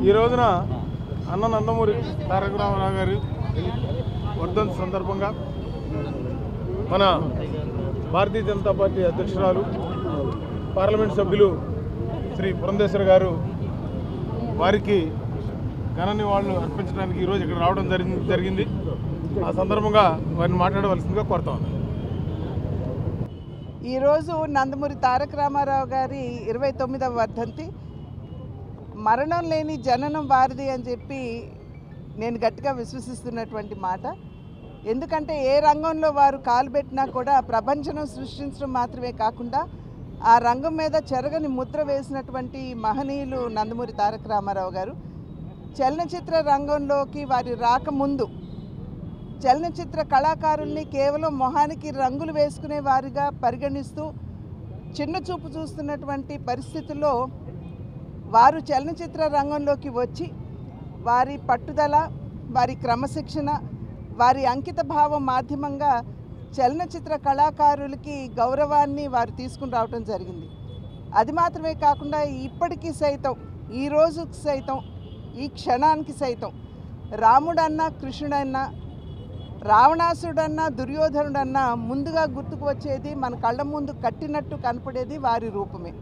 ఈ రోజున అన్న నందమూరి తారక రామారావు గారి వర్ధంతి సందర్భంగా మన భారతీయ జనతా పార్టీ అధ్యక్షురాలు పార్లమెంట్ సభ్యులు శ్రీ పురంధేశ్వరి గారు వారికి ఘన నివాళులు అర్పించడానికి ఈరోజు ఇక్కడ రావడం జరిగింది. ఆ సందర్భంగా వారిని మాట్లాడవలసిందిగా కోరుతా ఉన్నాను. ఈరోజు నందమూరి తారక రామారావు గారి 29వ వర్ధంతి. మరణం లేని జననం వారిది అని చెప్పి నేను గట్టిగా విశ్వసిస్తున్నటువంటి మాట. ఎందుకంటే ఏ రంగంలో వారు కాలు పెట్టినా కూడా ప్రపంచం సృష్టించడం మాత్రమే కాకుండా ఆ రంగం మీద చెరగని ముద్ర వేసినటువంటి మహనీయులు నందమూరి తారక రామారావు గారు. చలనచిత్ర రంగంలోకి వారి రాకముందు చలనచిత్ర కళాకారుల్ని కేవలం మొహానికి రంగులు వేసుకునే వారిగా పరిగణిస్తూ చిన్న చూపు చూస్తున్నటువంటి పరిస్థితుల్లో వారు చలనచిత్ర రంగంలోకి వచ్చి వారి పట్టుదల, వారి క్రమశిక్షణ, వారి అంకిత భావం మాధ్యమంగా చలనచిత్ర కళాకారులకి గౌరవాన్ని వారు తీసుకుని రావడం జరిగింది. అది మాత్రమే కాకుండా ఇప్పటికీ సైతం, ఈ రోజుకి సైతం, ఈ క్షణానికి సైతం రాముడన్నా, కృష్ణుడన్నా, రావణాసుడన్నా, దుర్యోధనుడన్నా ముందుగా గుర్తుకు వచ్చేది, మన కళ్ళ ముందు కట్టినట్టు కనపడేది వారి రూపమే.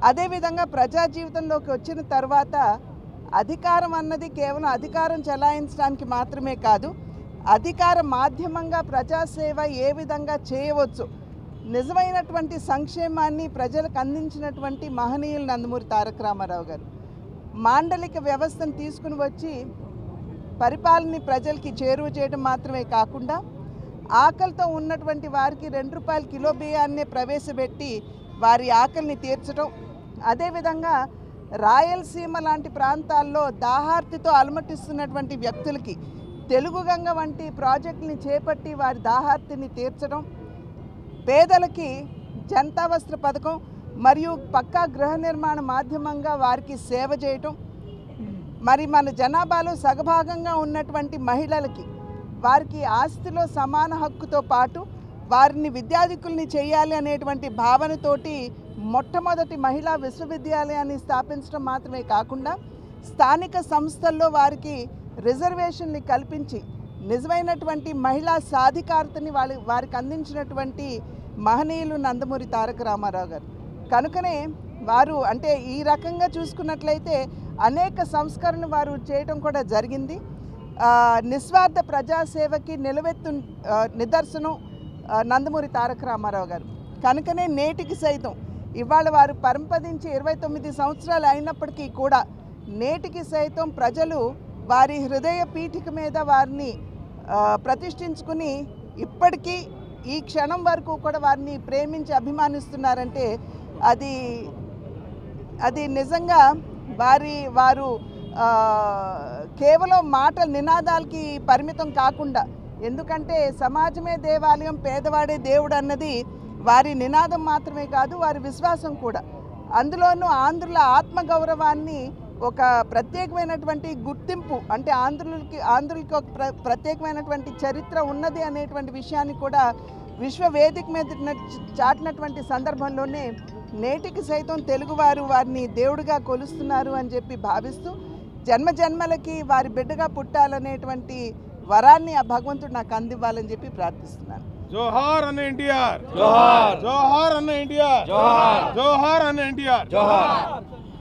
అదేవిధంగా ప్రజా జీవితంలోకి వచ్చిన తర్వాత అధికారం అన్నది కేవలం అధికారం చెలాయించడానికి మాత్రమే కాదు, అధికార మాధ్యమంగా ప్రజాసేవ ఏ విధంగా చేయవచ్చు, నిజమైనటువంటి సంక్షేమాన్ని ప్రజలకు అందించినటువంటి మహనీయులు నందమూరి తారక రామారావు గారు. మాండలిక వ్యవస్థను తీసుకుని వచ్చి పరిపాలనని ప్రజలకి చేరువ చేయడం మాత్రమే కాకుండా ఆకలితో ఉన్నటువంటి వారికి ₹2 కిలో బియ్యాన్ని ప్రవేశపెట్టి వారి ఆకలిని తీర్చడం, అదేవిధంగా రాయలసీమ లాంటి ప్రాంతాల్లో దాహార్తితో అలమటిస్తున్నటువంటి వ్యక్తులకి తెలుగు గంగ వంటి ప్రాజెక్టుని చేపట్టి వారి దాహార్తిని తీర్చడం, పేదలకి జనతా వస్త్ర పథకం మరియు పక్కా గృహ నిర్మాణ మాధ్యమంగా వారికి సేవ చేయటం, మరి మన జనాభాలో సగభాగంగా ఉన్నటువంటి మహిళలకి వారికి ఆస్తిలో సమాన హక్కుతో పాటు వారిని విద్యాధికుల్ని చేయాలి అనేటువంటి భావనతోటి మొట్టమొదటి మహిళా విశ్వవిద్యాలయాన్ని స్థాపించడం మాత్రమే కాకుండా స్థానిక సంస్థల్లో వారికి రిజర్వేషన్ని కల్పించి నిజమైనటువంటి మహిళా సాధికారతని వారికి అందించినటువంటి మహనీయులు నందమూరి తారక రామారావు గారు. కనుకనే వారు అంటే ఈ రకంగా చూసుకున్నట్లయితే అనేక సంస్కరణలు వారు చేయటం కూడా జరిగింది. నిస్వార్థ ప్రజాసేవకి నిలవెత్తు నిదర్శనం నందమూరి తారక రామారావు గారు. కనుకనే నేటికి సైతం ఇవాళ వారు పరంపదించి 29 సంవత్సరాలు అయినప్పటికీ కూడా నేటికి సైతం ప్రజలు వారి హృదయ పీఠిక మీద వారిని ప్రతిష్ఠించుకుని ఇప్పటికీ ఈ క్షణం వరకు కూడా వారిని ప్రేమించి అభిమానిస్తున్నారంటే అది నిజంగా వారు కేవలం మాటల నినాదాలకి పరిమితం కాకుండా, ఎందుకంటే సమాజమే దేవాలయం, పేదవాడే దేవుడు అన్నది వారి నినాదం మాత్రమే కాదు, వారి విశ్వాసం కూడా. అందులోనూ ఆంధ్రుల ఆత్మగౌరవాన్ని ఒక ప్రత్యేకమైనటువంటి గుర్తింపు, అంటే ఆంధ్రులకి ఒక ప్రత్యేకమైనటువంటి చరిత్ర ఉన్నది అనేటువంటి విషయాన్ని కూడా విశ్వవేదిక మీద చాటినటువంటి సందర్భంలోనే నేటికి సైతం తెలుగువారు వారిని దేవుడిగా కొలుస్తున్నారు అని చెప్పి భావిస్తూ జన్మజన్మలకి వారి బిడ్డగా పుట్టాలనేటువంటి వరాన్ని ఆ భగవంతుడు నాకు అందివ్వాలని చెప్పి ప్రార్థిస్తున్నాను. జోహార్ అన్న ఎన్టీఆర్, జోహార్, జోహార్ అన్న ఎన్టీఆర్, జోహార్, జోహార్ అన్న ఎన్టీఆర్, జోహార్.